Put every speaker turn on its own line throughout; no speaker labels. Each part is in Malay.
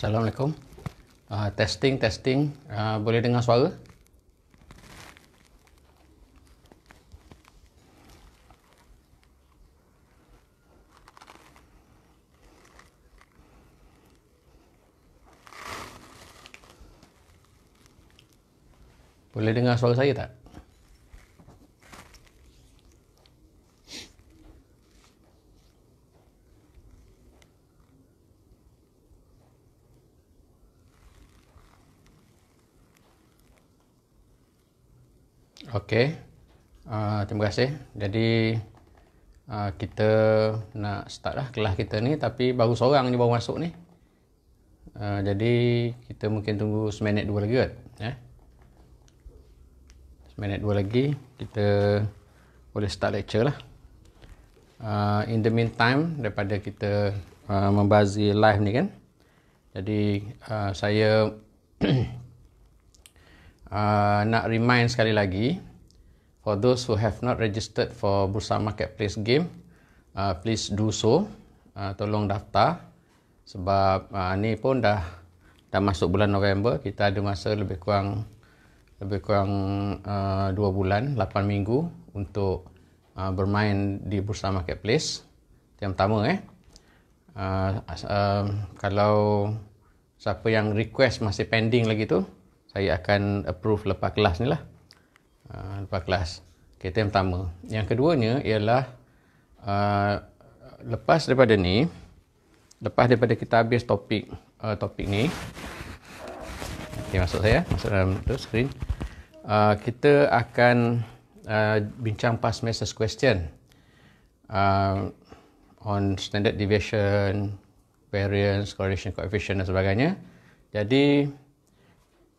Assalamualaikum. Testing, testing. Boleh dengar suara? Boleh dengar suara saya tak? Okey. Terima kasih. Jadi kita nak start lah kelas kita ni, tapi baru seorang je baru masuk ni. Jadi kita mungkin tunggu seminit dua lagi kot. Seminit dua lagi kita boleh start lecture lah. In the meantime, daripada kita membazir live ni kan, jadi saya nak remind sekali lagi, for those who have not registered for Bursa Marketplace game, please do so. Tolong daftar, sebab ni pun dah masuk bulan November. Kita ada masa lebih kurang 2 bulan, 8 minggu untuk bermain di Bursa Marketplace. Yang pertama kalau siapa yang request masih pending lagi tu, saya akan approve lepas kelas ni lah. Lepas kelas. Okay, itu yang pertama. Yang keduanya ialah lepas daripada kita habis topik ni. Okay, masuk dalam tu screen. Kita akan bincang past semester question on standard deviation, variance, correlation coefficient dan sebagainya. Jadi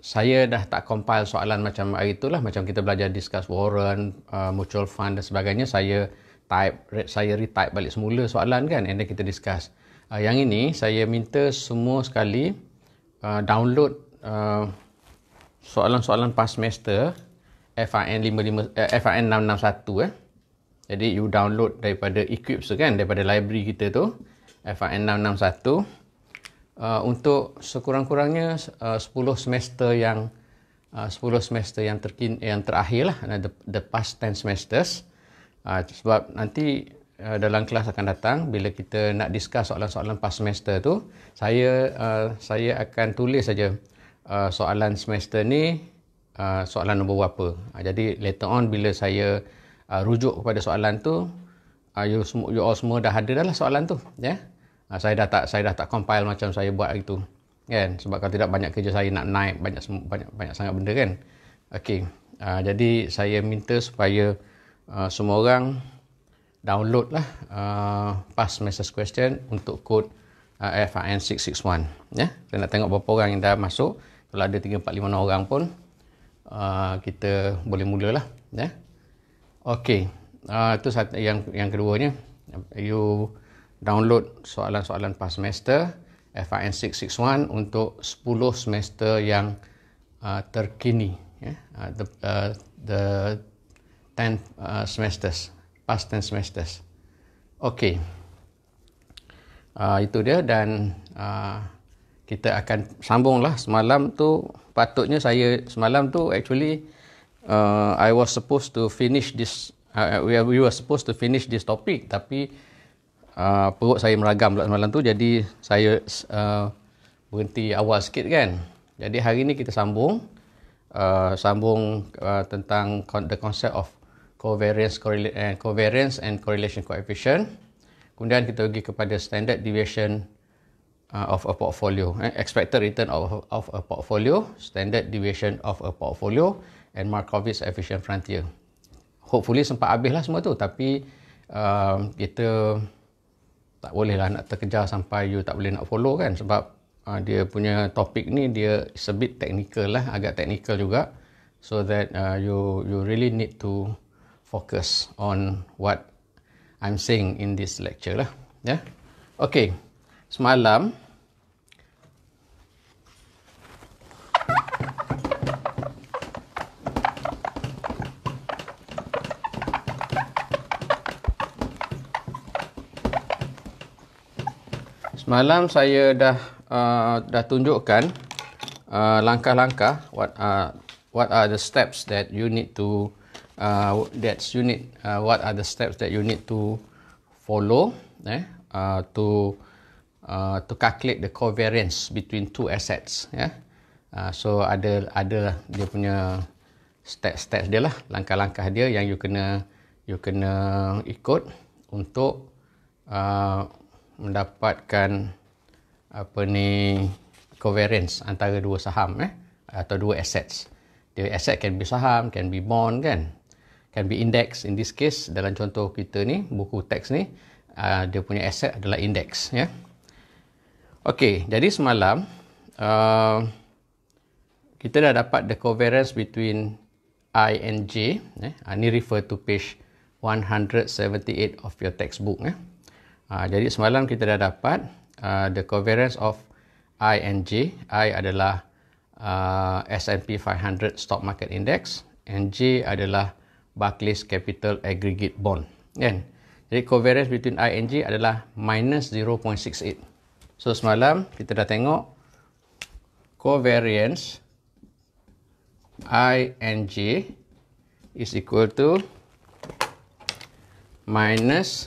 saya dah tak compile soalan macam hari itulah, macam kita belajar discuss warrant, mutual fund dan sebagainya. Saya retype balik semula soalan kan, and then kita discuss. Yang ini saya minta semua sekali download soalan-soalan past semester FIN 661 Jadi you download daripada Equips tu kan, daripada library kita tu, FIN 661. Untuk sekurang-kurangnya 10 semester yang terakhir lah, the past 10 semesters. Sebab nanti dalam kelas akan datang, bila kita nak discuss soalan-soalan past semester tu, saya akan tulis saja soalan semester ni soalan nombor berapa. Jadi later on bila saya rujuk kepada soalan tu, you all semua dah ada dah lah soalan tu, ya. Saya dah tak compile macam saya buat hari tu kan, sebab kalau tidak banyak kerja saya nak naik banyak sangat benda kan. Okey, jadi saya minta supaya semua orang download lah past semester question untuk kod FIN 661 ya. Saya nak tengok berapa orang yang dah masuk. Kalau ada 3, 4, 5 orang pun kita boleh mulalah ya. Okey, itu yang keduanya, you download soalan-soalan past semester FIN 661 untuk 10 semester yang terkini ya. The 10 semesters, past 10 semesters. Okey, itu dia. Dan kita akan sambunglah. Semalam tu patutnya saya actually I was supposed to finish this we were supposed to finish this topic, tapi perut saya meragam pula semalam tu, jadi saya berhenti awal sikit kan. Jadi hari ni kita sambung tentang the concept of covariance and correlation coefficient. Kemudian kita pergi kepada standard deviation of a portfolio, expected return of a portfolio, standard deviation of a portfolio, and Markowitz efficient frontier. Hopefully sempat habis lah semua tu, tapi kita tak boleh lah nak terkejar sampai you tak boleh nak follow kan, sebab dia punya topik ni dia a bit technical lah, agak technical juga, so that you really need to focus on what I'm saying in this lecture lah ya. Okay, semalam saya dah dah tunjukkan langkah-langkah what are the steps that you need to what are the steps that you need to follow to calculate the covariance between two assets. So ada dia punya steps dia lah, langkah-langkah dia yang you kena ikut untuk mendapatkan covariance antara dua saham atau dua assets. The asset can be saham, can be bond kan, can be index. In this case, dalam contoh kita ni, buku teks ni, dia punya asset adalah index. Okey, jadi semalam kita dah dapat the covariance between I and J. Ini refer to page 178 of your textbook. Jadi semalam kita dah dapat the covariance of I and J. I adalah S&P 500 Stock Market Index and J adalah Barclays Capital Aggregate Bond. Kan? Jadi covariance between I and J adalah minus 0.68. So semalam kita dah tengok covariance I and J is equal to minus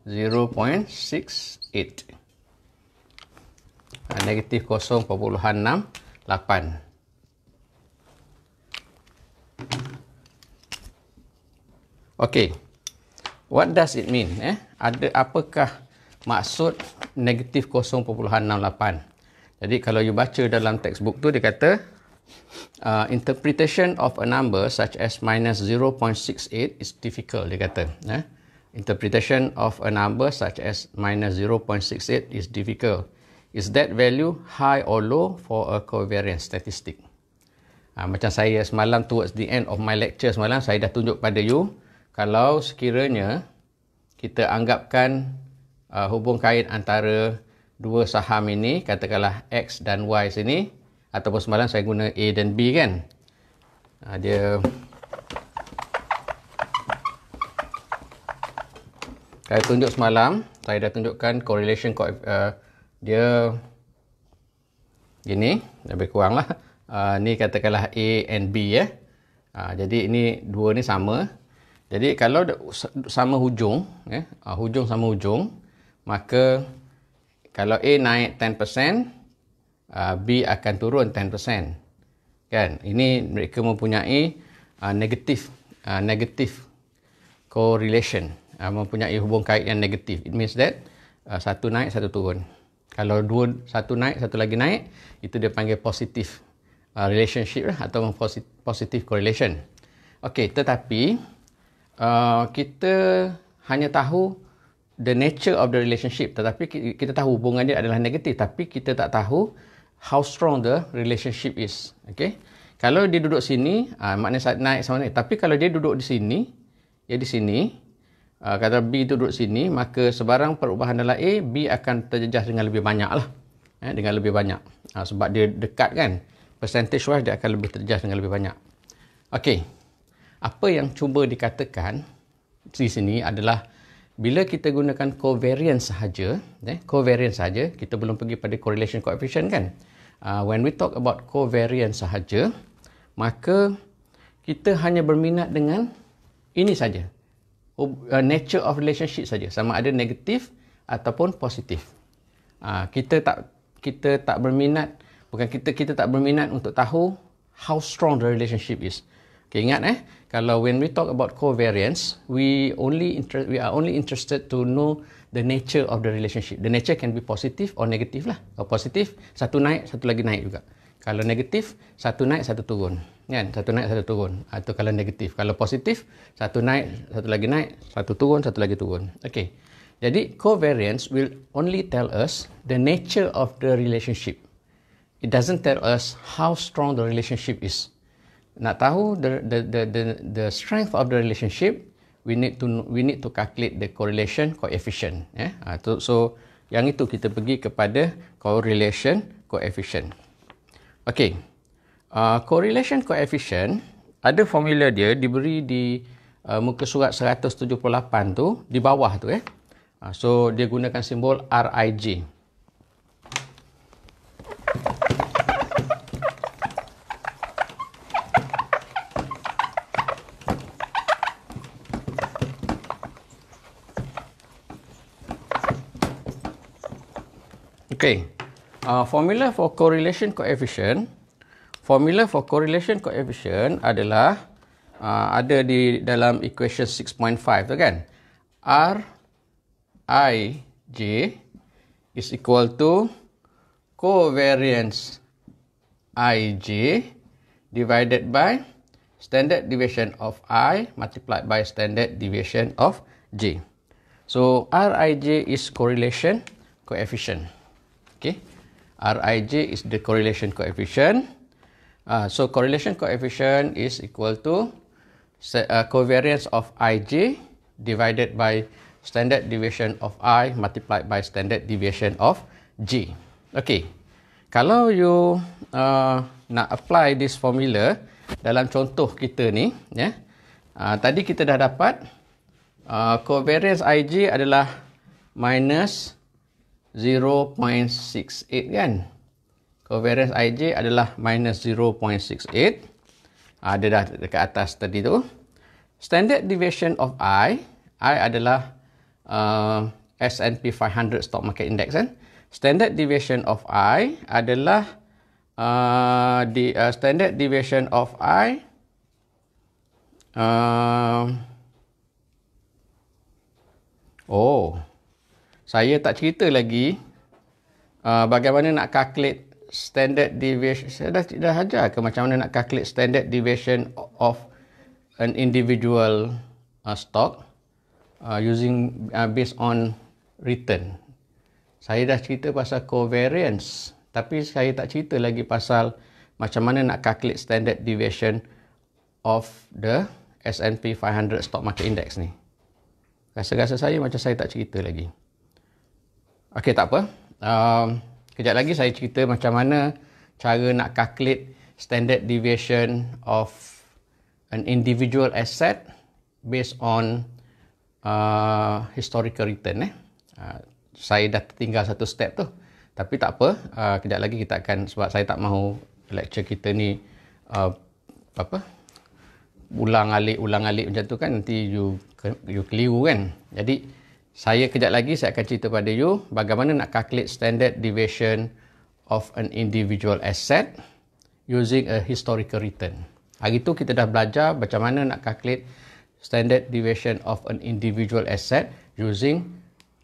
0.68. Negatif 0.68. Okey. What does it mean? Apakah maksud negatif 0.68? Jadi kalau you baca dalam textbook tu dia kata interpretation of a number such as minus 0.68 is difficult, dia kata. Interpretation of a number such as minus 0.68 is difficult. Is that value high or low for a covariance statistic? Macam saya semalam towards the end of my lecture semalam, saya dah tunjuk pada you, kalau sekiranya kita anggapkan hubung kait antara dua saham ini, katakanlah X dan Y sini, ataupun semalam saya guna A dan B kan. Saya tunjuk semalam, saya dah tunjukkan correlation dia gini, lebih kurang lah. Ni katakanlah A and B jadi ini dua ni sama. Jadi kalau sama hujung, hujung sama hujung, maka kalau A naik 10%, B akan turun 10%. Kan? Ini mereka mempunyai negatif correlation, mempunyai hubung kait yang negatif. It means that satu naik, satu turun. Kalau satu naik, satu lagi naik, itu dia panggil positive relationship atau positive correlation. Okey, tetapi kita hanya tahu the nature of the relationship, tetapi kita tahu hubungan dia adalah negatif, tapi kita tak tahu how strong the relationship is. Okey, kalau dia duduk sini, maknanya naik sama naik. Tapi kalau dia duduk di sini, kata B duduk sini, maka sebarang perubahan dalam A, B akan terjejas dengan lebih banyak lah. Dengan lebih banyak. Sebab dia dekat kan. Percentage wise dia akan lebih terjejas dengan lebih banyak. Okey. Apa yang cuba dikatakan di sini adalah bila kita gunakan covariance sahaja, kita belum pergi pada correlation coefficient kan. When we talk about covariance sahaja, maka kita hanya berminat dengan ini saja. Nature of relationship saja, sama ada negatif ataupun positif. Kita tak berminat, kita tak berminat untuk tahu how strong the relationship is. Okay, ingat kalau when we talk about covariance, we are only interested to know the nature of the relationship. The nature can be positive or negative lah. Kalau positif, satu naik, satu lagi naik juga. Kalau negatif, satu naik, satu turun. Kan? Satu naik, satu turun. Atau kalau negatif. Kalau positif, satu naik, satu lagi naik, satu turun, satu lagi turun. Okey. Jadi, covariance will only tell us the nature of the relationship. It doesn't tell us how strong the relationship is. Nak tahu the strength of the relationship, we need to calculate the correlation coefficient. So, yang itu kita pergi kepada correlation coefficient. Okey, correlation coefficient ada formula dia diberi di muka surat 178 tu, di bawah tu So dia gunakan simbol RIJ. Okay. Formula for correlation coefficient. Formula for correlation coefficient adalah ada di dalam equation 6.5 tu kan. Rij is equal to covariance Ij divided by standard deviation of I multiplied by standard deviation of J. So Rij is correlation coefficient. Okay. Rij is the correlation coefficient. So correlation coefficient is equal to covariance of Ij divided by standard deviation of I multiplied by standard deviation of J. Okay. Kalau you nak apply this formula dalam contoh kita ni, ya. Tadi kita dah dapat covariance Ij adalah minus 0.68 kan. Covariance Ij adalah minus 0.68. Ada dah dekat atas tadi tu. Standard deviation of I adalah S&P 500 stock market index kan. Standard deviation of I adalah standard deviation of I saya tak cerita lagi bagaimana nak calculate standard deviation. Saya dah ajar ke macam mana nak calculate standard deviation of an individual stock using based on return. Saya dah cerita pasal covariance, tapi saya tak cerita lagi pasal macam mana nak calculate standard deviation of the S&P 500 stock market index ni. Rasa-rasa saya macam saya tak cerita lagi. Okey, tak apa. Kejap lagi saya cerita macam mana cara nak calculate standard deviation of an individual asset based on historical return. Saya dah tinggal satu step tu. Tapi tak apa. Kejap lagi kita akan, sebab saya tak mahu lecture kita ni ulang-alik macam tu kan, nanti you keliru kan. Jadi saya kejap lagi saya akan cerita pada you bagaimana nak calculate standard deviation of an individual asset using a historical return. Hari tu kita dah belajar macam mana nak calculate standard deviation of an individual asset using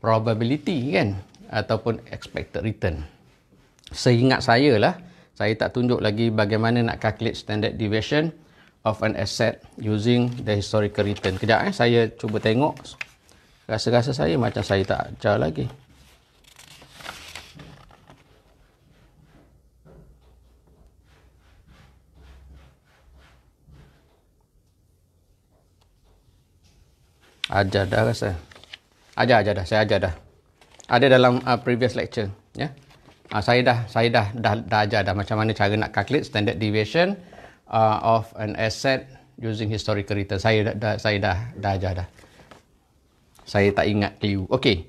probability kan, ataupun expected return. Seingat saya lah, saya tak tunjuk lagi bagaimana nak calculate standard deviation of an asset using the historical return. Kejap saya cuba tengok. Rasa-rasa saya macam saya tak ajar lagi. Ajar dah rasa. Ajar dah, saya ajar dah. Ada dalam previous lecture, ya. Saya dah ajar dah macam mana cara nak calculate standard deviation of an asset using historical return. Saya dah ajar dah. Saya tak ingat clue. Okey.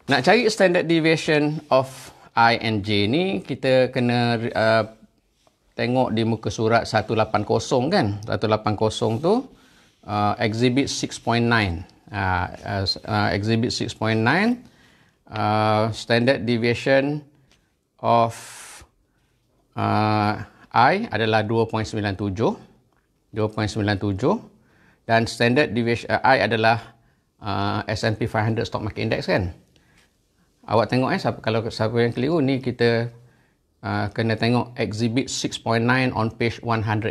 Nak cari standard deviation of I and J ni, kita kena tengok di muka surat 180 kan. 180 tu exhibit 6.9. Exhibit 6.9 standard deviation of I adalah 2.97 dan standard deviation I adalah S&P 500 stock market index kan. Awak tengok kalau siapa yang keliru ni, kita kena tengok exhibit 6.9 on page 180.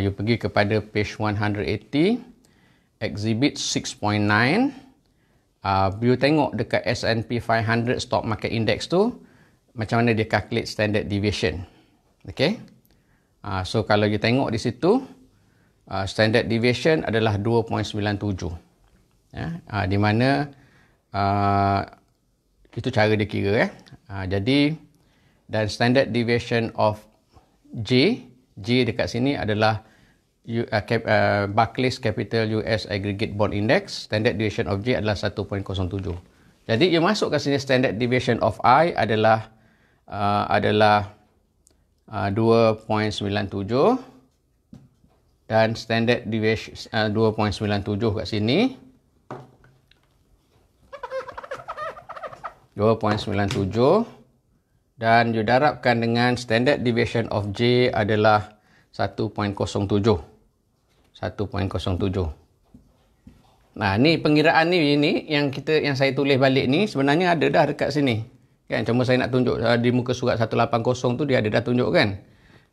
You pergi kepada page 180, exhibit 6.9. You tengok dekat S&P 500 stock market index tu macam mana dia calculate standard deviation. Okay. So kalau you tengok di situ, standard deviation adalah 2.97. Di mana itu cara dia kira. Jadi, dan standard deviation of J dekat sini adalah Barclays Capital US Aggregate Bond Index. Standard deviation of J adalah 1.07. Jadi, you masuk kat sini standard deviation of I adalah 2.97 dan standard deviation 2.97 kat sini. 2.97 dan you darabkan dengan standard deviation of J adalah 1.07. 1.07. Nah, ni pengiraan ni yang saya tulis balik ni sebenarnya ada dah dekat sini. Kan cuma saya nak tunjuk di muka surat 180 tu dia ada dah tunjuk kan.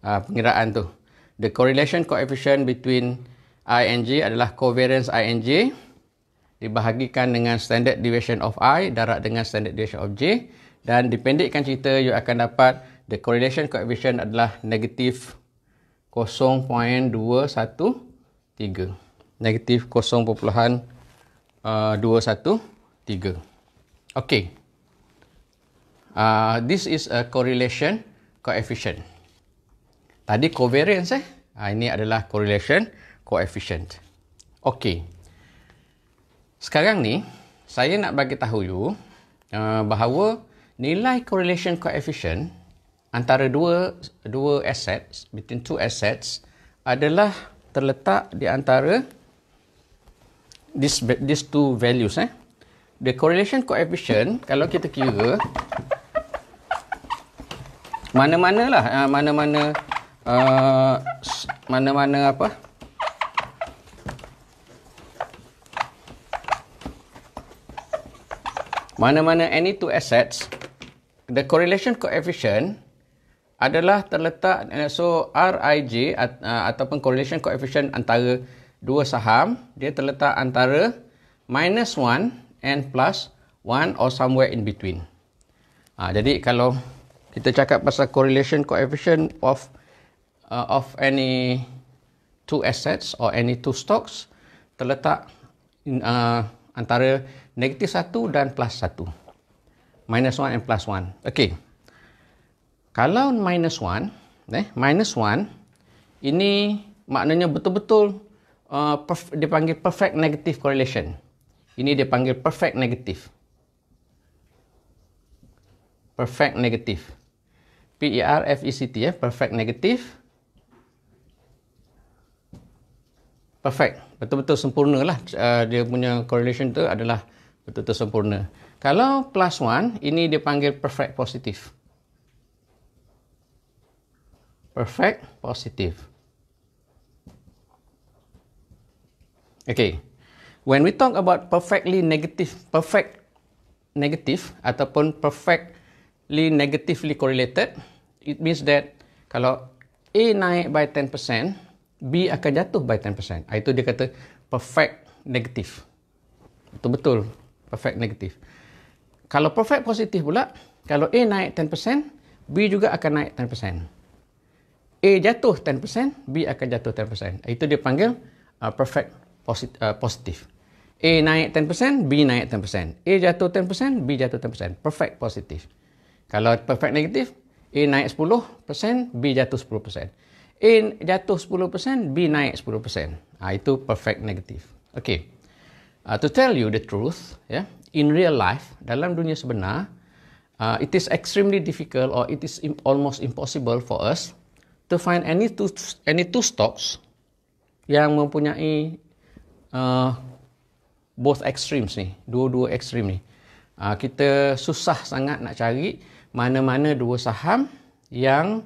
Pengiraan tu. The correlation coefficient between I and J adalah covariance I and J dibahagikan dengan standard deviation of I darab dengan standard deviation of J, dan dipendekkan cerita you akan dapat the correlation coefficient adalah negatif 0.213. Negatif 0.213. Okay. This is a correlation coefficient. Tadi covariance ini adalah correlation coefficient. Okay. Sekarang ni saya nak bagi tahu you bahawa nilai correlation coefficient antara dua assets, between two assets, adalah terletak di antara these two values. The correlation coefficient, kalau kita kira mana-mana any two assets, the correlation coefficient adalah terletak, so Rij ataupun correlation coefficient antara dua saham, dia terletak antara -1 and +1 or somewhere in between. Jadi kalau kita cakap pasal correlation coefficient of any two assets or any two stocks, terletak antara -1 dan +1. -1 and +1. Okey. Kalau -1, ini maknanya betul-betul dipanggil perfect negative correlation. Ini dia panggil perfect negative. Perfect negative. PERFECT, perfect negative. Perfect. Betul-betul sempurna lah. Dia punya correlation tu adalah betul-betul sempurna. Kalau +1, ini dia panggil perfect positive. Perfect positive. Okay. When we talk about perfect negative ataupun perfectly negatively correlated, it means that kalau A naik by 10%, B akan jatuh by 10%. Itu dia kata perfect negative. Betul-betul perfect negative. Kalau perfect positive pula, kalau A naik 10%, B juga akan naik 10%. A jatuh 10%, B akan jatuh 10%. Itu dia panggil perfect positive. A naik 10%, B naik 10%. A jatuh 10%, B jatuh 10%. Perfect positive. Kalau perfect negative, A naik 10%, B jatuh 10%. A jatuh 10%, B naik 10%. Itu perfect negative. Okay. To tell you the truth, in real life, dalam dunia sebenar, it is extremely difficult or it is almost impossible for us to find any two stocks yang mempunyai both extremes ni, dua-dua ekstrim ni. Kita susah sangat nak cari mana-mana dua saham yang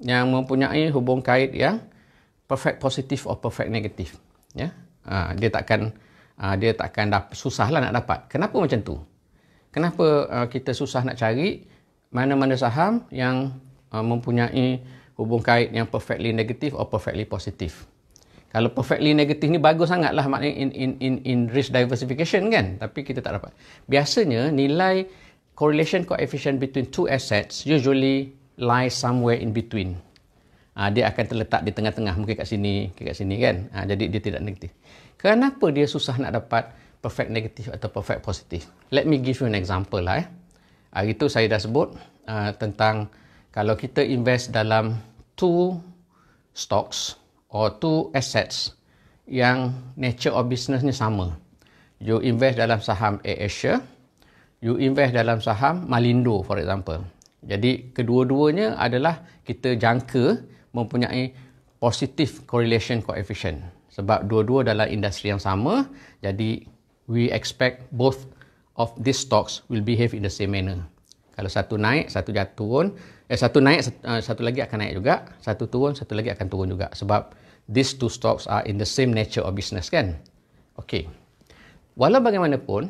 mempunyai hubung kait yang perfect positive or perfect negative. Dia takkan susahlah nak dapat. Kenapa macam tu? Kenapa kita susah nak cari mana-mana saham yang mempunyai hubung kait yang perfectly negative or perfectly positive? Kalau perfectly negative ni bagus sangatlah maknanya in risk diversification kan, tapi kita tak dapat. Biasanya nilai correlation coefficient between two assets usually lies somewhere in between. Dia akan terletak di tengah-tengah, mungkin kat sini kan. Jadi dia tidak negatif. Kenapa dia susah nak dapat perfect negative atau perfect positive? Let me give you an example lah. Hari tu saya dah sebut tentang kalau kita invest dalam two stocks or two assets yang nature of business ni sama. You invest dalam saham AirAsia, you invest dalam saham Malindo for example. Jadi kedua-duanya adalah kita jangka mempunyai positive correlation coefficient. Sebab dua-dua dalam industri yang sama, jadi we expect both of these stocks will behave in the same manner. Kalau satu naik, satu turun, satu naik, satu lagi akan naik juga, satu turun, satu lagi akan turun juga. Sebab these two stocks are in the same nature of business kan. Okey. Walau bagaimanapun,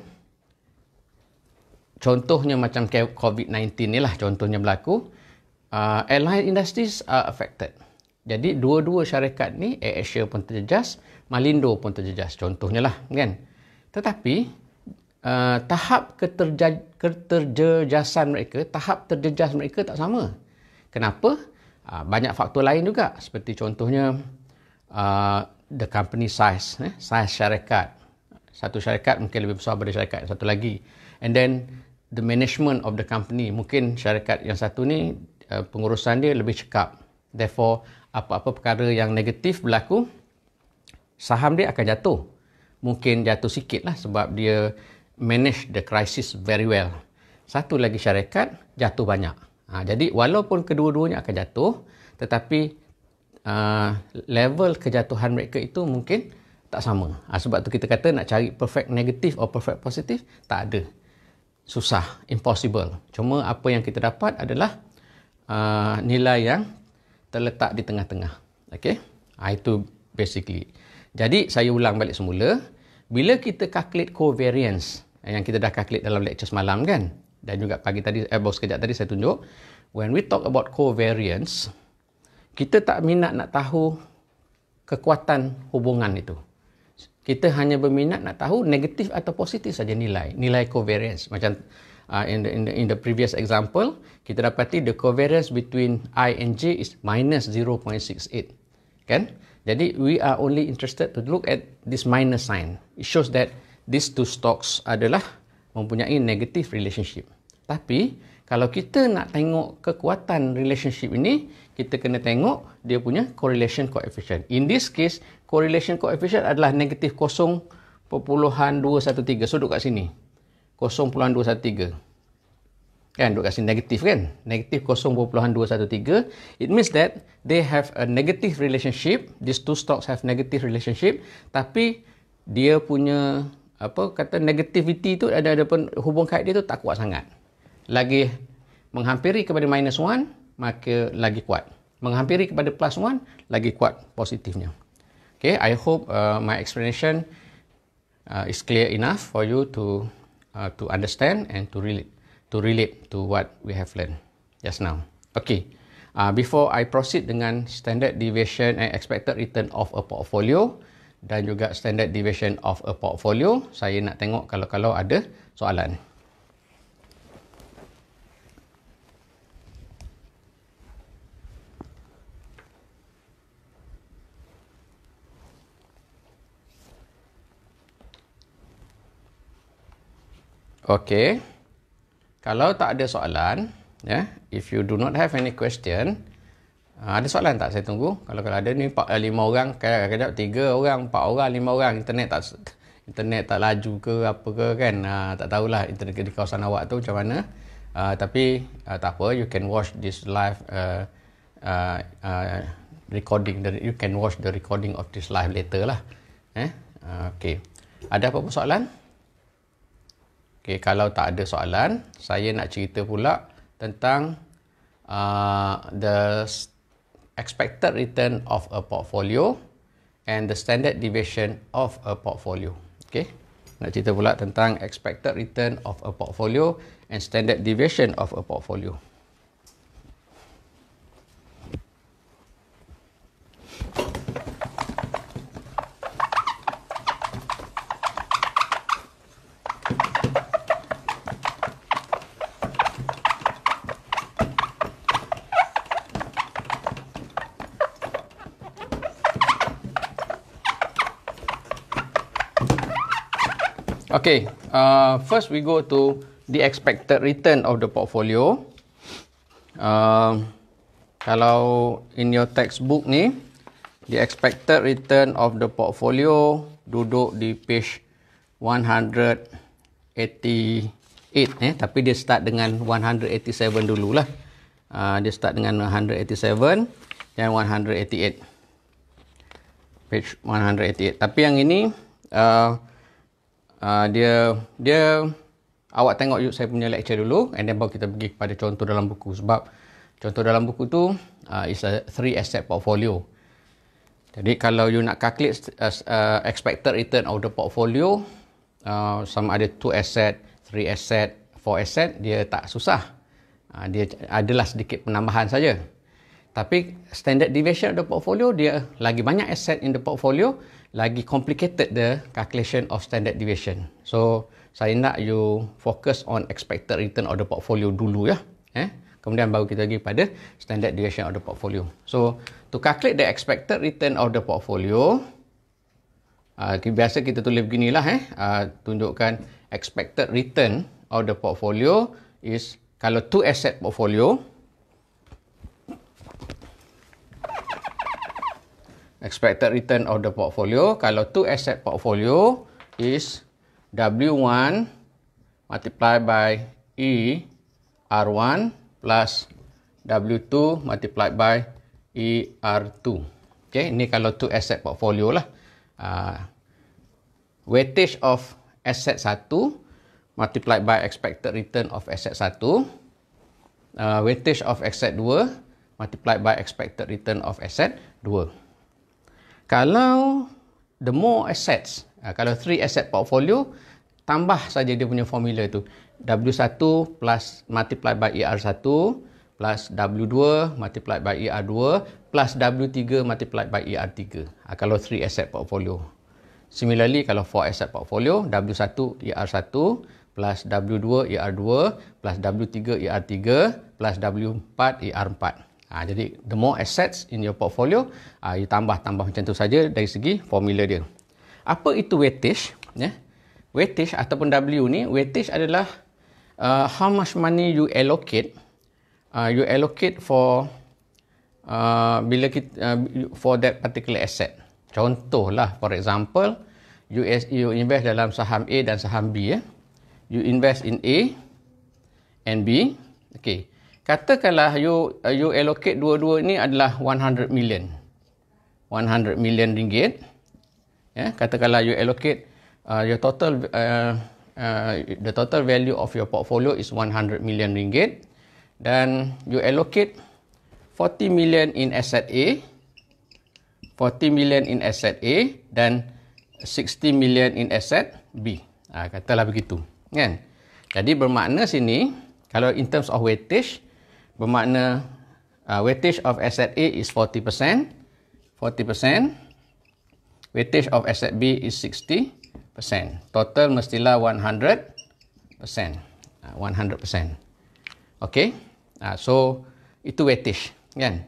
contohnya macam COVID-19 ni lah contohnya berlaku, airline industries are affected. Jadi dua-dua syarikat ni, AirAsia pun terjejas, Malindo pun terjejas contohnya lah kan. Tetapi tahap keterjejasan mereka, tahap terjejas mereka tak sama. Kenapa? Banyak faktor lain juga, seperti contohnya the company size, size syarikat. Satu syarikat mungkin lebih besar daripada syarikat satu lagi. And then the management of the company, mungkin syarikat yang satu ni pengurusan dia lebih cekap. Therefore, apa-apa perkara yang negatif berlaku, saham dia akan jatuh. Mungkin jatuh sikit lah sebab dia manage the crisis very well. Satu lagi syarikat jatuh banyak. Jadi walaupun kedua-duanya akan jatuh, tetapi level kejatuhan mereka itu mungkin tak sama. Sebab tu kita kata nak cari perfect negative or perfect positive, tak ada. Susah, impossible. Cuma apa yang kita dapat adalah nilai yang terletak di tengah-tengah. Okay? Itu basically. Jadi saya ulang balik semula. Bila kita calculate covariance, yang kita dah calculate dalam lecture semalam kan, dan juga pagi tadi, baru sekejap tadi saya tunjuk, when we talk about covariance, kita tak minat nak tahu kekuatan hubungan itu. Kita hanya berminat nak tahu negatif atau positif saja nilai covariance. Macam in the previous example, kita dapati the covariance between I and J is minus 0.68. Kan? Jadi we are only interested to look at this minus sign. It shows that these two stocks adalah mempunyai negative relationship. Tapi kalau kita nak tengok kekuatan relationship ini, kita kena tengok dia punya correlation coefficient. In this case, correlation coefficient adalah negatif 0.213. So duduk kat sini. 0.213. Kan duduk kat sini negatif kan? Negatif 0.213. It means that they have a negative relationship. These two stocks have negative relationship. Tapi dia punya negativity tu ada hubung kait dia tu tak kuat sangat. Lagi menghampiri kepada minus 1, maka lagi kuat. Menghampiri kepada plus 1, lagi kuat positifnya. Okay, I hope my explanation is clear enough for you to understand and to relate to what we have learned just now. Okay, before I proceed dengan standard deviation and expected return of a portfolio dan juga standard deviation of a portfolio, saya nak tengok kalau ada soalan. Okay, kalau tak ada soalan, if you do not have any question, ada soalan tak? Saya tunggu. Kalau ada ni 5 orang, kadang-kadang 3 orang, 4 orang, 5 orang, internet tak laju ke apa ke kan? Tak tahulah internet di kawasan awak tu macam mana. Tapi tak apa, you can watch this live recording. You can watch the recording of this live later lah. Okay, ada apa-apa soalan? Okay, kalau tak ada soalan, saya nak cerita pula tentang the expected return of a portfolio and the standard deviation of a portfolio. Okay, nak cerita pula tentang expected return of a portfolio and standard deviation of a portfolio. Okay, first we go to the expected return of the portfolio. Kalau in your textbook ni, the expected return of the portfolio duduk di page 188, tapi dia start dengan 187 dululah. Dia start dengan 187 dan 188. Page 188. Tapi yang ini dia Awak tengok saya punya lecture dulu, and then baru kita pergi kepada contoh dalam buku. Sebab contoh dalam buku tu is a 3 asset portfolio. Jadi kalau you nak calculate expected return of the portfolio, sama ada 2 asset, 3 asset, 4 asset, dia tak susah. Dia adalah sedikit penambahan saja. Tapi standard deviation of the portfolio, dia lagi banyak asset in the portfolio, lagi complicated the calculation of standard deviation. So, saya nak you focus on expected return of the portfolio dulu ya. Kemudian baru kita pergi pada standard deviation of the portfolio. So, to calculate the expected return of the portfolio, biasa kita tulis beginilah. Tunjukkan expected return of the portfolio is, kalau 2 asset portfolio, expected return of the portfolio, kalau 2 asset portfolio is W1 multiplied by ER1 plus W2 multiplied by ER2. Okay, ini kalau 2 asset portfolio lah. Weightage of asset 1 multiplied by expected return of asset 1. Weightage of asset 2 multiplied by expected return of asset 2. Kalau the more assets, kalau 3 asset portfolio, tambah saja dia punya formula tu. W1 plus multiplied by ER1 plus W2 multiplied by ER2 plus W3 multiplied by ER3. Kalau 3 asset portfolio. Similarly, kalau 4 asset portfolio, W1 ER1 plus W2 ER2 plus W3 ER3 plus W4 ER4. Jadi, the more assets in your portfolio, you tambah macam tu saja dari segi formula dia. Apa itu weightage? Weightage ataupun W ni, weightage adalah how much money you allocate. You allocate for for that particular asset. Contohlah, for example, you invest dalam saham A dan saham B. You invest in A and B. Okay. Katakanlah you allocate dua-dua ni adalah 100 million. 100 million ringgit. Katakanlah you allocate your total the total value of your portfolio is 100 million ringgit, dan you allocate 40 million in asset A, 40 million in asset A dan 60 million in asset B. Katalah begitu, kan? Jadi bermakna sini, kalau in terms of weightage, bermakna weightage of asset A is 40%, 40%. Weightage of asset B is 60%. Total mestilah 100%. 100%. Okay. So, itu weightage, kan?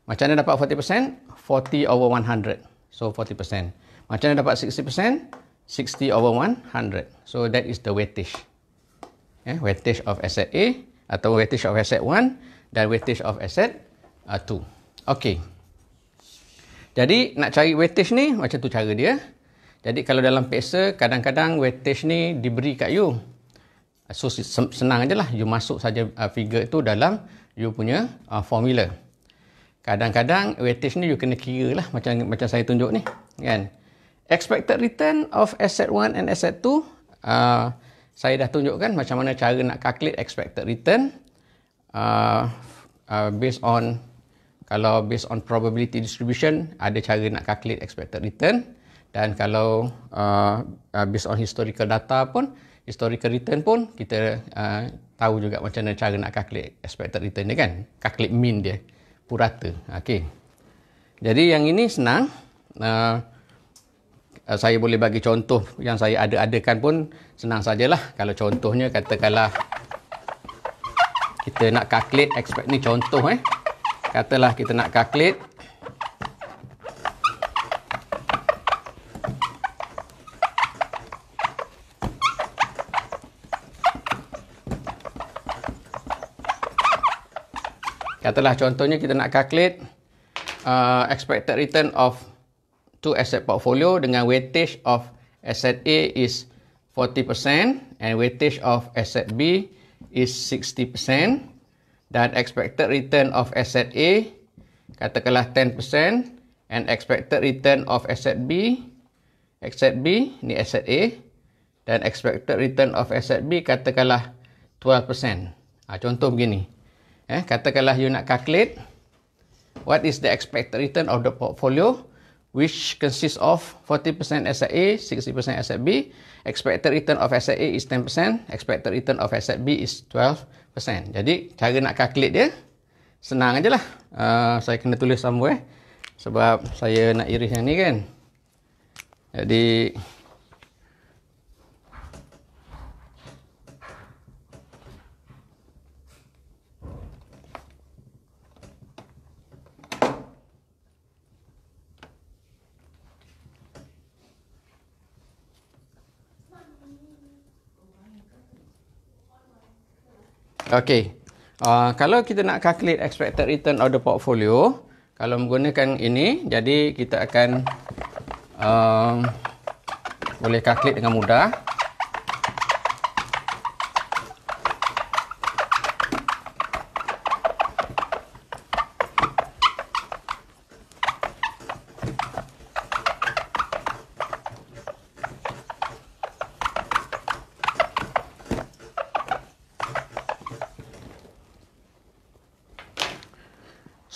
Macam mana dapat 40%? 40 over 100. So, 40%. Macam mana dapat 60%? 60 over 100. So, that is the weightage. Weightage of asset A atau weightage of asset 1 dan weightage of asset 2. Okey. Jadi nak cari weightage ni macam tu cara dia. Jadi kalau dalam peksa kadang-kadang weightage ni diberi kat you. So senang ajalah, you masuk saja figure tu dalam you punya formula. Kadang-kadang weightage ni you kena kira lah macam saya tunjuk ni, kan. Expected return of asset 1 and asset 2, saya dah tunjukkan macam mana cara nak calculate expected return based on, kalau based on probability distribution, ada cara nak calculate expected return, dan kalau based on historical data pun, historical return pun kita tahu juga macam mana cara nak calculate expected return dia, kan, calculate mean dia purata. Okey. Jadi yang ini senang. Saya boleh bagi contoh yang saya ada-adakan pun senang sajalah. Kalau contohnya katakanlah kita nak calculate ni contoh katalah kita nak calculate contohnya kita nak calculate expected return of two asset portfolio dengan weightage of asset A is 40% and weightage of asset B is 60%, dan expected return of asset A katakanlah 10% and expected return of asset B ni asset A, dan expected return of asset B katakanlah 12%. Contoh begini. Katakanlah you nak calculate what is the expected return of the portfolio which consists of 40% asset A, 60% asset B. Expected return of asset A is 10%, expected return of asset B is 12%. Jadi cara nak calculate dia senang aje lah. Saya kena tulis somewhere sebab saya nak iris yang ni kan. Jadi okey. Kalau kita nak calculate expected return of the portfolio, kalau menggunakan ini, jadi kita akan boleh calculate dengan mudah.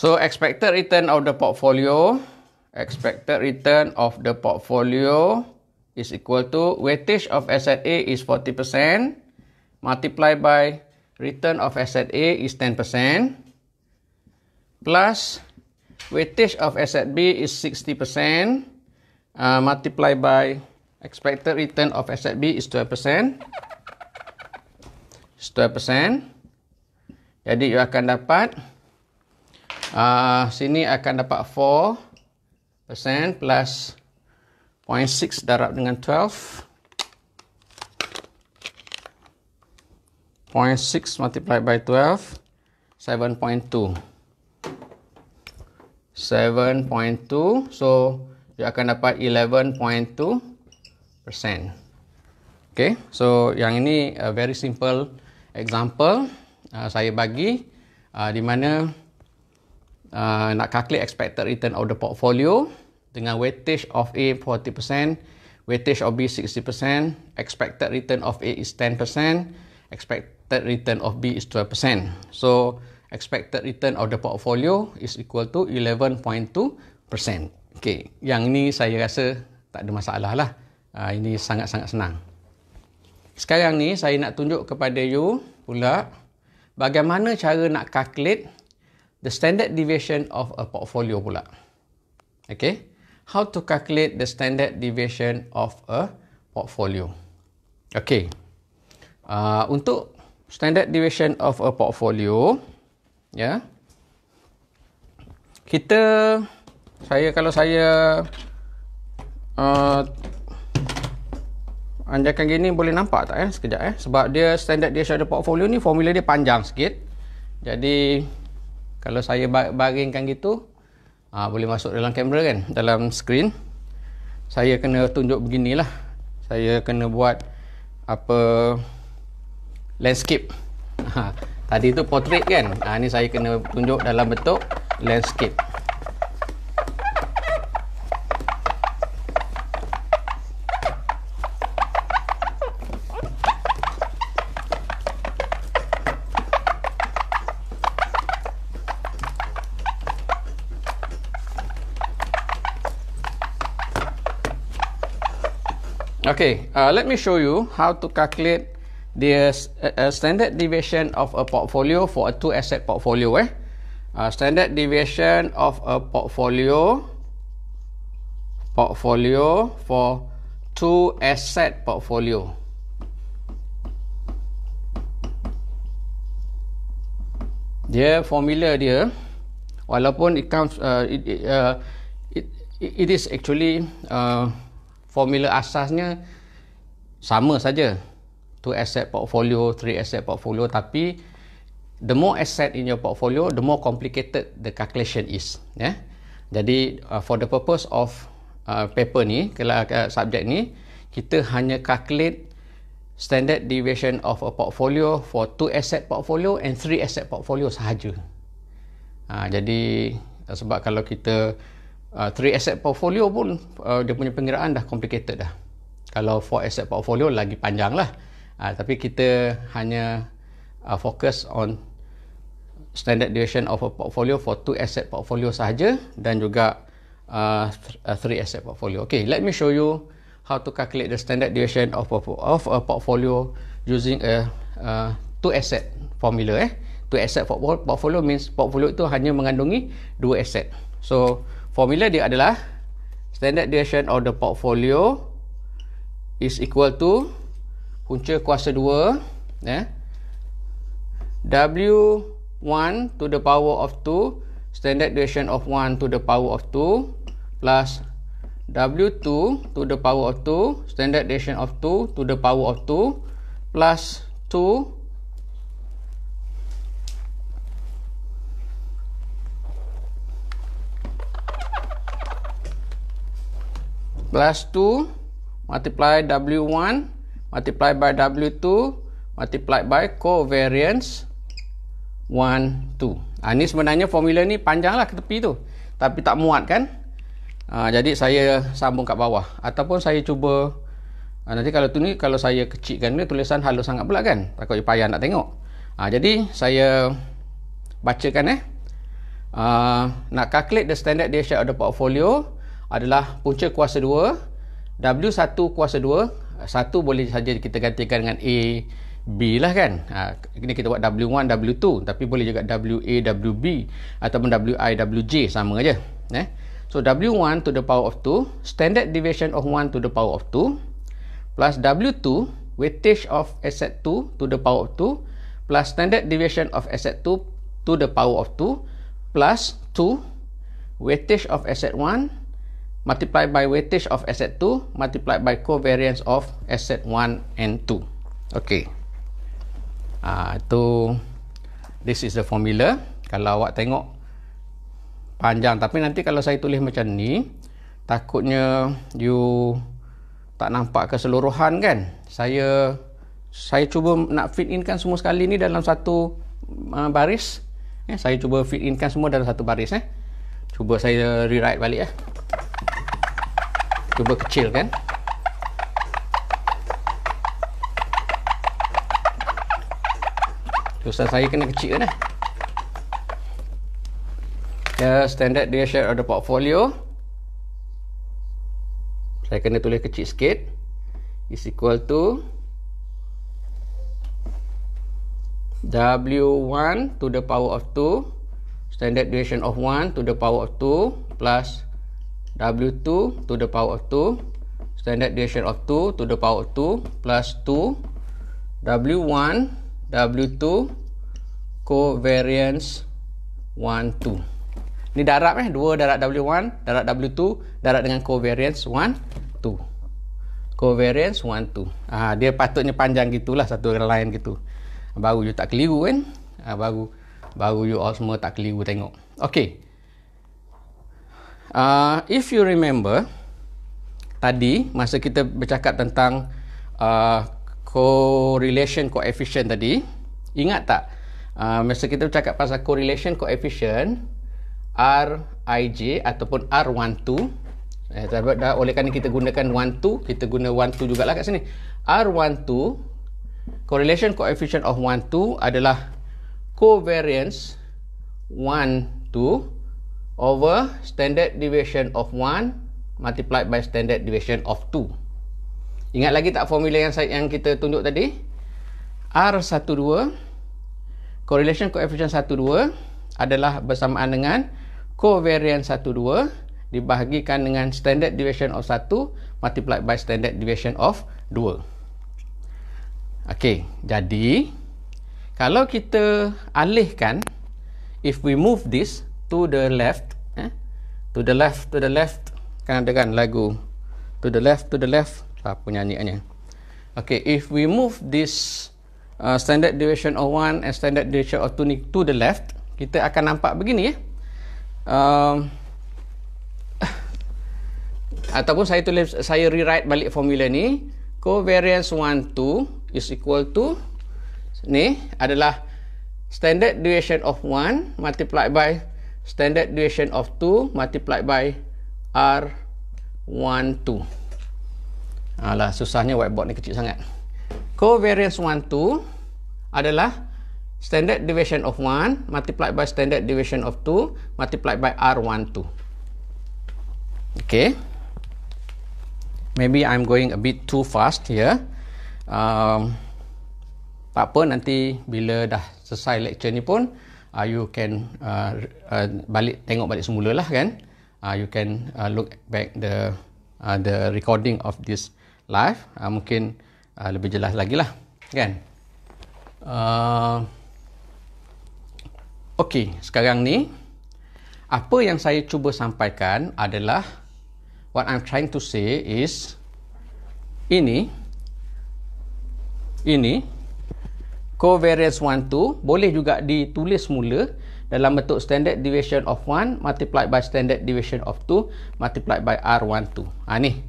So expected return of the portfolio is equal to weightage of asset A is 40% multiplied by return of asset A is 10% plus weightage of asset B is 60% multiplied by expected return of asset B is 12%. Jadi you akan dapat sini akan dapat 4% plus 0.6 darab dengan 12. 0.6 multiplied by 12, 7.2. 7.2, so you akan dapat 11.2%. Okay, so yang ini very simple example saya bagi di mana nak calculate expected return of the portfolio dengan weightage of A 40%, weightage of B 60%, expected return of A is 10%, expected return of B is 12%. So, expected return of the portfolio is equal to 11.2%. Okay, yang ni saya rasa tak ada masalah lah. Ini sangat-sangat senang. Sekarang ni saya nak tunjuk kepada you pula bagaimana cara nak calculate the standard deviation of a portfolio pula. Okay, how to calculate the standard deviation of a portfolio. Okay, untuk standard deviation of a portfolio, ya, kalau saya anjakan gini boleh nampak tak sekejap sebab dia standard deviation of the portfolio ni formula dia panjang sikit. Jadi kalau saya baringkan gitu, boleh masuk dalam kamera kan, dalam skrin. Saya kena tunjuk beginilah. Saya kena buat landscape. Tadi tu portrait kan. Ni saya kena tunjuk dalam bentuk landscape. Okay, let me show you how to calculate the standard deviation of a portfolio for a 2-asset portfolio. Standard deviation of a portfolio for 2-asset portfolio. Dia formula dia, walaupun it comes, it is actually formula asasnya sama saja, 2-asset portfolio, 3-asset portfolio, tapi the more asset in your portfolio, the more complicated the calculation is. Jadi for the purpose of paper ni, subjek ni, kita hanya calculate standard deviation of a portfolio for 2-asset portfolio and 3-asset portfolio sahaja. Jadi sebab kalau kita 3-asset portfolio pun dia punya pengiraan dah complicated dah. Kalau for asset portfolio lagi panjang lah. Tapi kita hanya fokus on standard deviation of a portfolio for 2 asset portfolio sahaja dan juga 3 asset portfolio. Okay, let me show you how to calculate the standard deviation of a portfolio using a 2 asset formula. 2 asset portfolio means portfolio itu hanya mengandungi 2 asset. So formula dia adalah standard deviation of the portfolio is equal to punca kuasa 2 W1 to the power of 2 standard deviation of 1 to the power of 2 plus W2 to the power of 2 standard deviation of 2 to the power of 2 plus 2 plus 2 multiply W1 multiply by W2 multiply by covariance 1, 2. Ni sebenarnya formula ni panjang lah ke tepi tu, tapi tak muat kan. Jadi saya sambung kat bawah, ataupun saya cuba nanti kalau tu ni, kalau saya kecilkan ni tulisan halus sangat pula kan, takut payah nak tengok. Jadi saya bacakan nak calculate the standard deviation of the portfolio adalah punca kuasa 2 W1 kuasa 2. 1 boleh saja kita gantikan dengan A, B lah kan. Ini kita buat W1, W2, tapi boleh juga WA, WB ataupun WI, WJ, sama aja. So W1 to the power of 2 standard deviation of 1 to the power of 2 plus W2 weightage of asset 2 to the power of 2 plus standard deviation of asset 2 to the power of 2 plus 2 weightage of asset 1 multiplied by weightage of asset 2 multiplied by covariance of asset 1 and 2. Okay. This is the formula. Kalau awak tengok panjang, tapi nanti kalau saya tulis macam ni, takutnya you tak nampak keseluruhan kan. Saya cuba nak fit in kan semua sekali ni dalam satu baris. Saya cuba fit in kan semua dalam satu baris. Cuba saya rewrite balik. Cuba kecilkan. Tulisan saya kena kecil kan. The standard deviation of the portfolio, saya kena tulis kecil sikit, is equal to W1 to the power of 2 standard deviation of 1 to the power of 2 plus W2 to the power of 2 standard deviation of 2 to the power of 2 plus 2 W1 W2 covariance 1, 2. Ni darab 2 darab W1 darab W2 darab dengan covariance 1, 2. Covariance 1, 2. Dia patutnya panjang gitulah, satu line gitu. Baru you tak keliru kan. Baru you all semua tak keliru tengok. Okay. If you remember tadi masa kita bercakap tentang correlation coefficient tadi, ingat tak masa kita bercakap pasal correlation coefficient Rij ataupun R12, oleh kerana kita gunakan 12, kita guna 12 jugalah kat sini. R12 correlation coefficient of 12 adalah covariance 1, 2 over standard deviation of 1 multiplied by standard deviation of 2. Ingat lagi tak formula yang kita tunjuk tadi? R12 correlation coefficient 12 adalah bersamaan dengan covariance 12 dibahagikan dengan standard deviation of 1 multiplied by standard deviation of 2. Okey, jadi kalau kita alihkan, if we move this to the left, to the left, kan ada kan lagu to the left, siapa nyanyiannya? Okay, if we move this standard deviation of 1 and standard deviation of 2 ni to the left, kita akan nampak begini ataupun saya rewrite balik formula ni. Covariance 1, 2 is equal to, ni adalah standard deviation of 1 multiplied by standard deviation of 2 multiplied by R12. Alah, susahnya whiteboard ni kecil sangat. Covariance 1, 2 adalah standard deviation of 1 multiplied by standard deviation of 2 multiplied by R12. Okay. Maybe I'm going a bit too fast here. Tak apa, nanti bila dah selesai lecture ni pun you can tengok balik semula lah kan. You can look back the recording of this live. Mungkin lebih jelas lagi lah kan. Okey, sekarang ni apa yang saya cuba sampaikan adalah what I'm trying to say is ini covariance 1, 2 boleh juga ditulis mula dalam bentuk standard deviation of 1 multiplied by standard deviation of 2 multiplied by R12. Ni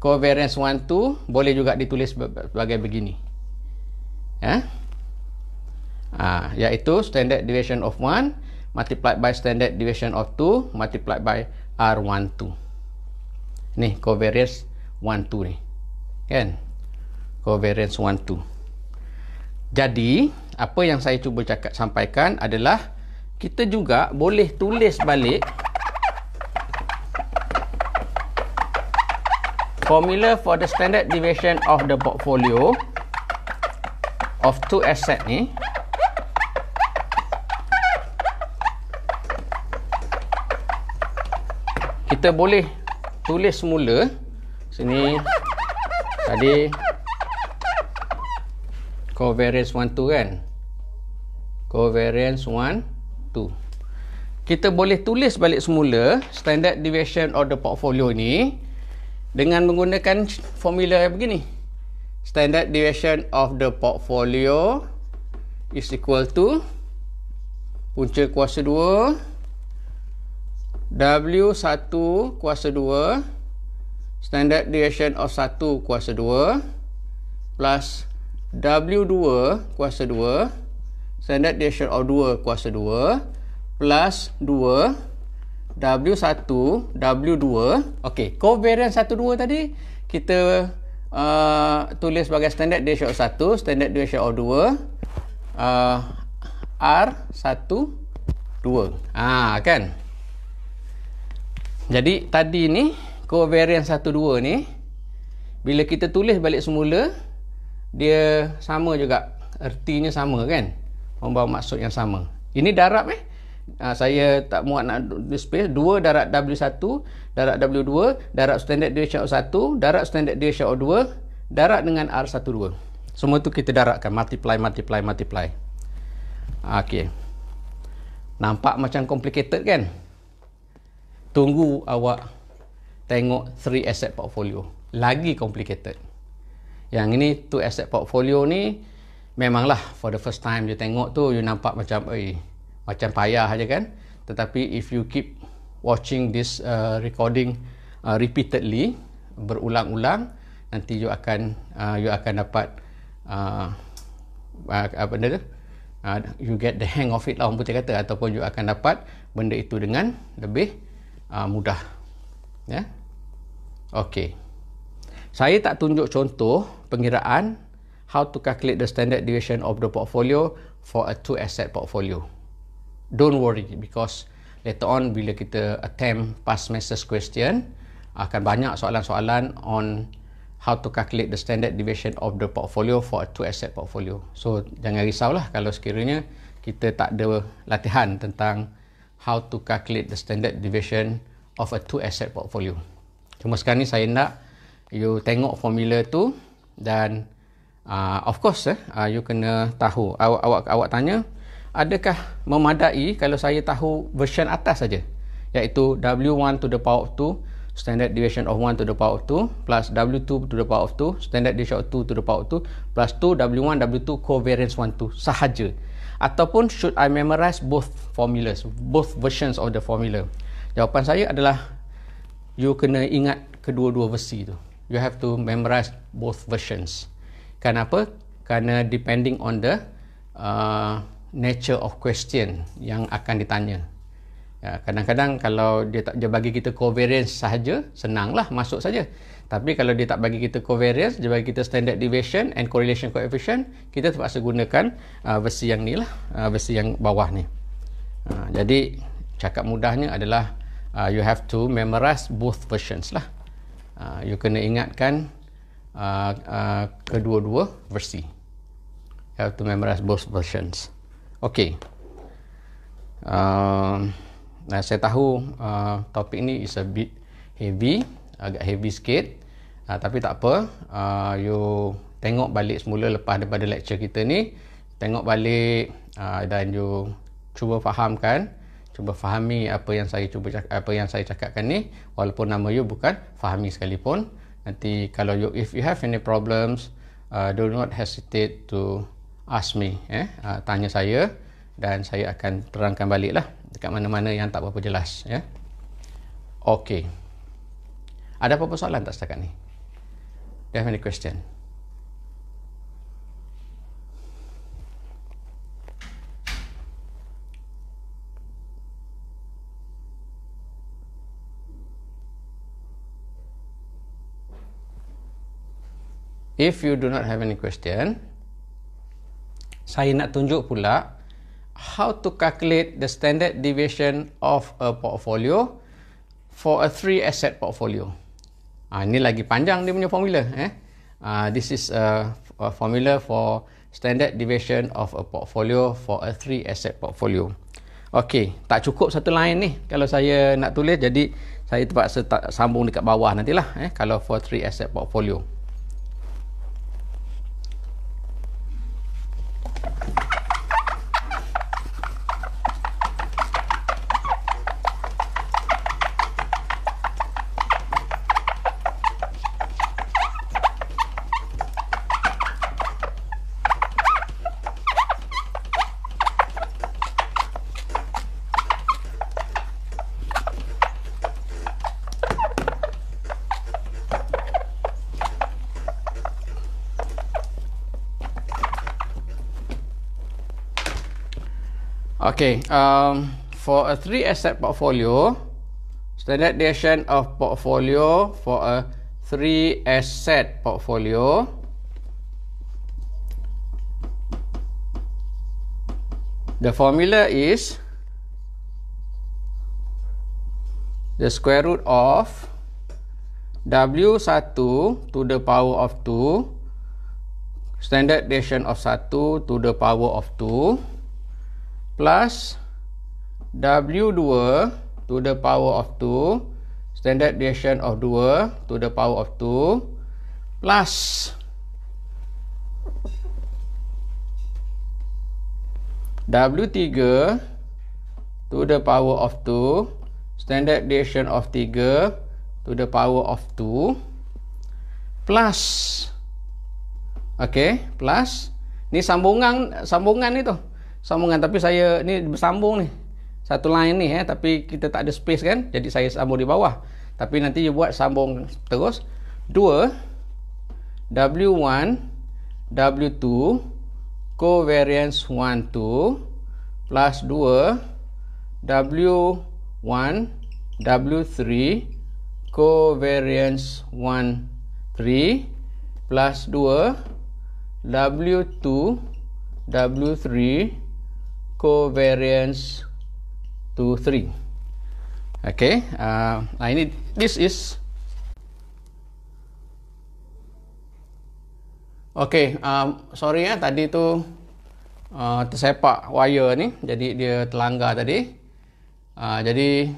covariance 1, 2 boleh juga ditulis sebagai begini. Iaitu standard deviation of 1 multiplied by standard deviation of 2 multiplied by R12. Ni covariance 1, 2 ni kan, covariance 1, 2. Jadi apa yang saya cuba sampaikan adalah kita juga boleh tulis balik formula for the standard deviation of the portfolio of two asset ni. Kita boleh tulis semula sini tadi covariance 1, 2 kan, covariance 1, 2. Kita boleh tulis balik semula standard deviation of the portfolio ni dengan menggunakan formula yang begini. Standard deviation of the portfolio is equal to punca kuasa 2 W1 kuasa 2 standard deviation of 1 kuasa 2 plus W2 kuasa 2 standard deviation of 2 kuasa 2 plus 2 W1 W2. Okey, covariance 1, 2 tadi kita tulis sebagai standard deviation of 1, standard deviation of 2, R1 2. Kan. Jadi tadi ni covariance 1, 2 ni bila kita tulis balik semula dia sama juga, ertinya sama kan, membawa maksud yang sama. Ini darab saya tak muat nak display 2 darab W1 darab W2 darab standard deviation of 1 darab standard deviation of 2 darab dengan R12. Semua tu kita darabkan, multiply. Okey. Nampak macam complicated kan? Tunggu awak tengok 3 asset portfolio, lagi complicated. Yang ini 2 asset portfolio ni memanglah for the first time you tengok tu you nampak macam macam payah aja kan. Tetapi if you keep watching this recording repeatedly, berulang-ulang, nanti you akan dapat apa benda tu, you get the hang of it lah, orang putih kata, ataupun you akan dapat benda itu dengan lebih mudah. Ya. Okey. Saya tak tunjuk contoh pengiraan how to calculate the standard deviation of the portfolio for a 2 asset portfolio. Don't worry, because later on bila kita attempt past semesters question akan banyak soalan-soalan on how to calculate the standard deviation of the portfolio for a 2 asset portfolio. So jangan risaulah kalau sekiranya kita tak ada latihan tentang how to calculate the standard deviation of a 2 asset portfolio. Cuma sekarang ni saya nak you tengok formula tu dan of course you kena tahu, awak tanya adakah memadai kalau saya tahu version atas saja, iaitu W1 to the power of 2 standard deviation of 1 to the power of 2 plus W2 to the power of 2 standard deviation of 2 to the power of 2 plus 2 W1 W2 covariance 1 2 sahaja, ataupun should I memorize both formulas, both versions of the formula? Jawapan saya adalah you kena ingat kedua-dua versi tu. You have to memorize both versions. Kenapa? Kerana depending on the nature of question yang akan ditanya. Ya, kadang-kadang kalau dia bagi kita covariance sahaja, senanglah masuk saja. Tapi kalau dia tak bagi kita covariance, dia bagi kita standard deviation and correlation coefficient, kita terpaksa gunakan versi yang ni lah, versi yang bawah ni. Jadi cakap mudahnya adalah you have to memorize both versions lah. You kena ingatkan kedua-dua versi. You have to memorize both versions. Okay. Saya tahu topik ni is a bit heavy, agak heavy sikit, tapi tak apa. You tengok balik semula lepas daripada lecture kita ni, tengok balik dan you cuba fahami apa yang saya cakapkan ni, walaupun nama you bukan Fahmi sekalipun. Nanti kalau if you have any problems, do not hesitate to ask me, tanya saya dan saya akan terangkan balik lah dekat mana-mana yang tak berapa jelas, ya. Okey. Ada apa-apa soalan tak setakat ni? Do you have any question? If you do not have any question, saya nak tunjuk pula how to calculate the standard deviation of a portfolio for a 3 asset portfolio. Ini lagi panjang dia punya formula. This is a formula for standard deviation of a portfolio for a 3 asset portfolio. Okey, tak cukup satu line ni kalau saya nak tulis, jadi saya terpaksa sambung dekat bawah nantilah, kalau for 3 asset portfolio. Okay, for a 3 asset portfolio, standard deviation of portfolio for a 3 asset portfolio the formula is the square root of W1 to the power of 2 standard deviation of 1 to the power of 2 plus W2 to the power of 2 standard deviation of 2 to the power of 2 plus W3 to the power of 2 standard deviation of 3 to the power of 2 plus, okay, plus ni sambungan ni tu. Sambungan, tapi saya ni bersambung ni. Satu line ni, tapi kita tak ada space kan. Jadi saya sambung di bawah. Tapi nanti you buat sambung terus. 2 W1 W2 covariance 1 2 plus 2 W1 W3 covariance 1 3 plus 2 W2 W3 covariance 2 3. Okay, ini this is okay. Sorry tadi tu tersepak wire ni, jadi dia terlanggar tadi. Jadi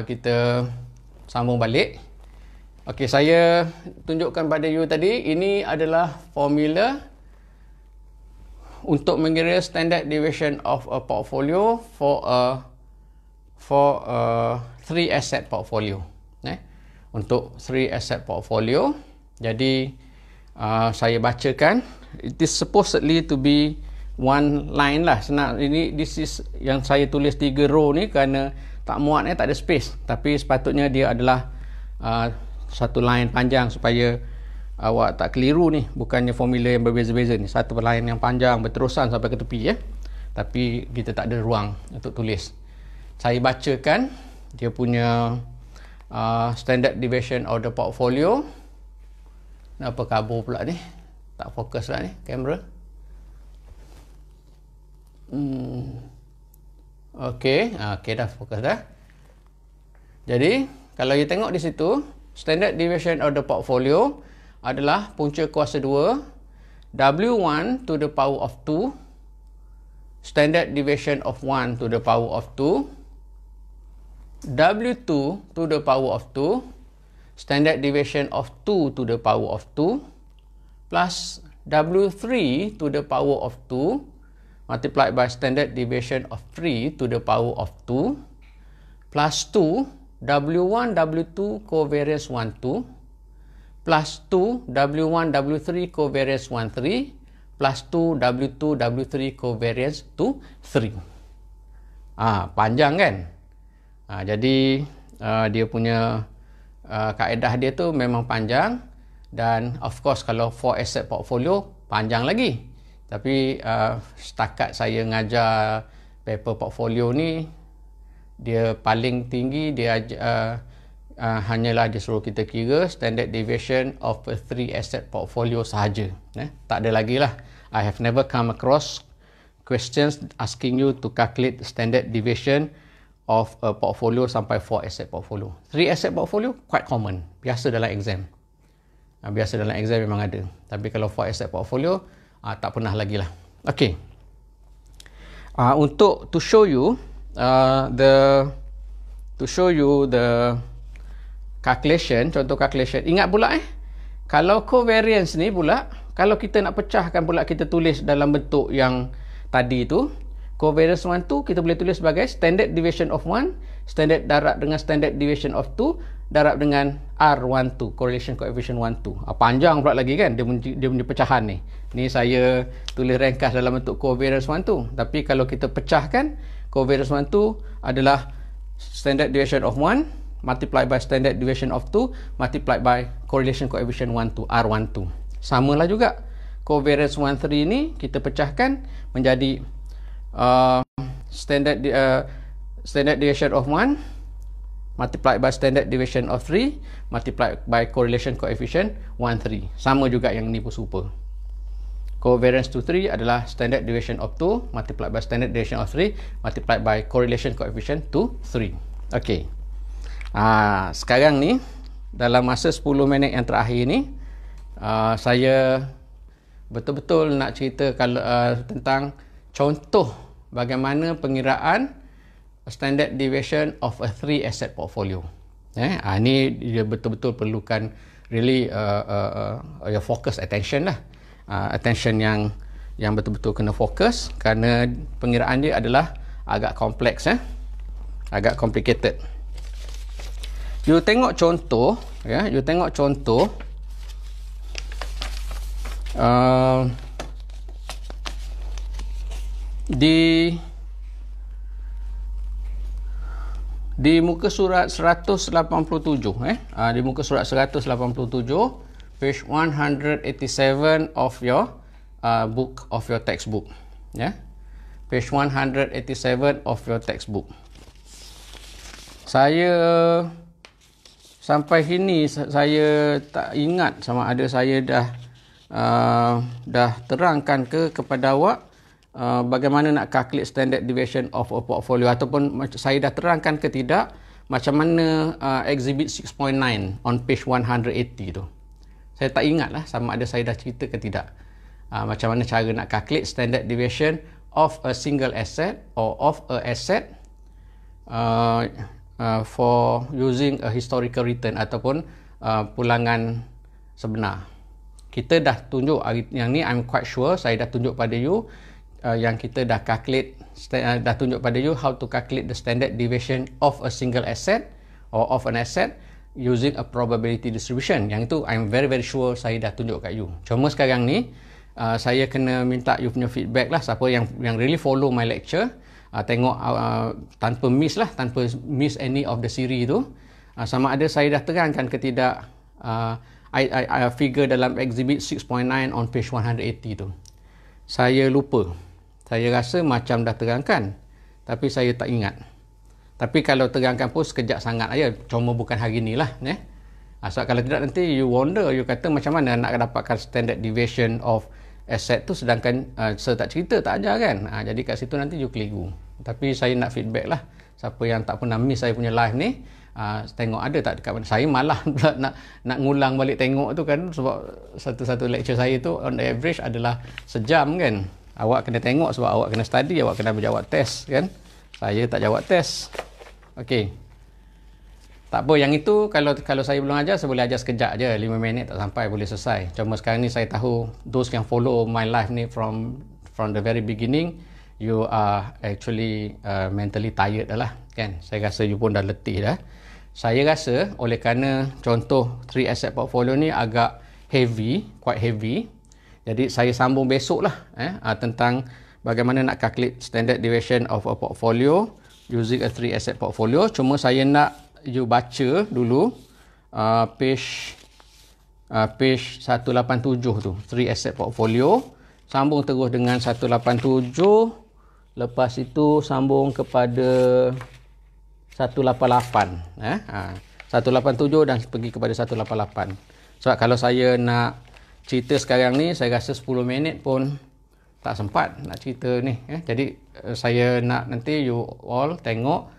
kita sambung balik. Okay, saya tunjukkan pada you tadi, ini adalah formula untuk mengira standard deviation of a portfolio for a 3 asset portfolio. Untuk 3 asset portfolio, jadi saya bacakan. It is supposedly to be one line lah. Senang, ini this is yang saya tulis 3 row ni kerana tak muat, tak ada space. Tapi sepatutnya dia adalah satu line panjang supaya awak tak keliru ni. Bukannya formula yang berbeza-beza ni, satu line yang panjang berterusan sampai ke tepi, tapi kita tak ada ruang untuk tulis. Saya bacakan dia punya standard deviation of the portfolio. Kenapa kabur pula ni? Tak fokus lah ni kamera. Okey, dah fokus dah. Jadi, kalau you tengok di situ, standard deviation of the portfolio adalah punca kuasa 2, W1 to the power of 2, standard deviation of 1 to the power of 2, W2 to the power of 2, standard deviation of 2 to the power of 2, plus W3 to the power of 2, multiplied by standard deviation of 3 to the power of 2, plus 2, W1, W2 covariance 1, 2, plus 2, W1, W3 covariance 1, 3, plus 2, W2, W3 covariance 2, 3. Panjang kan? Jadi, dia punya kaedah dia tu memang panjang, dan of course kalau 4 asset portfolio, panjang lagi. Tapi setakat saya ngajar paper portfolio ni, dia paling tinggi dia hanyalah dia suruh kita kira standard deviation of a 3 asset portfolio sahaja. Tak ada lagi lah. I have never come across questions asking you to calculate standard deviation of a portfolio sampai 4 asset portfolio. 3 asset portfolio quite common, biasa dalam exam. Biasa dalam exam memang ada. Tapi kalau 4 asset portfolio, tak pernah lagi lah. Okay. Untuk to show you the calculation, contoh calculation. Ingat pula kalau covariance ni pula, kalau kita nak pecahkan pula, kita tulis dalam bentuk yang tadi tu, covariance 1, 2 kita boleh tulis sebagai standard deviation of 1, standard darab dengan standard deviation of 2, darab dengan R12, correlation coefficient 1, 2. Panjang pula lagi kan dia punya pecahan ni. Ni saya tulis ringkas dalam bentuk covariance 1, 2. Tapi kalau kita pecahkan, covariance 1, 2 adalah standard deviation of 1 multiplied by standard deviation of 2 multiplied by correlation coefficient 1, 2, R12. Samalah juga covariance 1, 3 ni kita pecahkan menjadi standard deviation of 1 multiplied by standard deviation of 3 multiplied by correlation coefficient 1, 3. Sama juga yang ni pun super. Covariance to 3 adalah standard deviation of 2 multiplied by standard deviation of 3 multiplied by correlation coefficient to 3. Okey. Sekarang ni dalam masa 10 minit yang terakhir ni, saya betul-betul nak cerita tentang contoh bagaimana pengiraan standard deviation of a 3 asset portfolio. Ini dia betul-betul perlukan really your focus attention lah. Attention yang betul-betul kena fokus, kerana pengiraan dia adalah agak kompleks, agak complicated. You tengok contoh, you tengok contoh di muka surat 187, di muka surat 187, page 187 of your book, of your textbook, page 187 of your textbook. Saya sampai sini saya tak ingat sama ada saya dah terangkan kepada awak bagaimana nak calculate standard deviation of a portfolio, ataupun saya dah terangkan ke tidak macam mana exhibit 6.9 on page 180 tu. Saya tak ingat lah sama ada saya dah cerita ke tidak. Macam mana cara nak calculate standard deviation of a single asset or of a asset for using a historical return ataupun pulangan sebenar. Kita dah tunjuk yang ni, I'm quite sure saya dah tunjuk pada you yang kita dah calculate, dah tunjuk pada you how to calculate the standard deviation of a single asset or of an asset using a probability distribution. Yang itu I'm very sure saya dah tunjuk kat you. Cuma sekarang ni saya kena minta you punya feedback lah. Siapa yang really follow my lecture, tengok tanpa miss any of the series tu, sama ada saya dah terangkan ke tidak I figure dalam exhibit 6.9 on page 180 tu. Saya lupa. Saya rasa macam dah terangkan, tapi saya tak ingat. Tapi kalau terangkan pun sekejap sangat aja, cuma bukan hari ni lah. Sebab kalau tidak nanti you wonder, you kata macam mana nak dapatkan standard deviation of asset tu sedangkan saya tak cerita, tak ajar kan. Jadi kat situ nanti you keliru. Tapi saya nak feedback lah, siapa yang tak pernah miss saya punya live ni, tengok ada tak dekat mana. Saya malah pula nak ngulang balik tengok tu kan, sebab satu-satu lecture saya tu on the average adalah sejam kan. Awak kena tengok sebab awak kena study, awak kena berjawab test kan. Saya tak jawab test. Okey. Tak apa, yang itu kalau saya belum ajar, saya boleh ajar sekejap je, 5 minit tak sampai boleh selesai. Cuma sekarang ni saya tahu those yang follow my live ni from the very beginning, you are actually mentally tired dah lah kan. Saya rasa you pun dah letih dah. Saya rasa oleh kerana contoh 3 asset portfolio ni agak heavy, quite heavy. Jadi saya sambung besok lah tentang bagaimana nak calculate standard deviation of a portfolio using a 3 asset portfolio. Cuma saya nak you baca dulu page 187 tu, 3 asset portfolio. Sambung terus dengan 187. Lepas itu sambung kepada 188. 187 dan pergi kepada 188. Sebab kalau saya nak cerita sekarang ni, saya rasa 10 minit pun tak sempat nak cerita ni. Jadi saya nak nanti you all tengok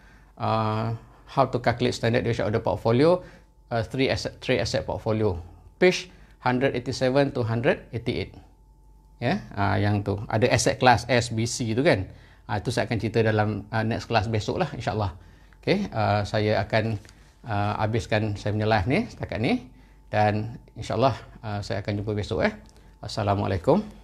how to calculate standard deviation of the portfolio, 3 asset portfolio. Page 187 to 188. Yang tu. Ada asset class S, B, C tu kan. Itu saya akan cerita dalam next class besok lah insyaAllah. Okay, saya akan habiskan saya punya live ni setakat ni. Dan insyaAllah saya akan jumpa besok. Assalamualaikum.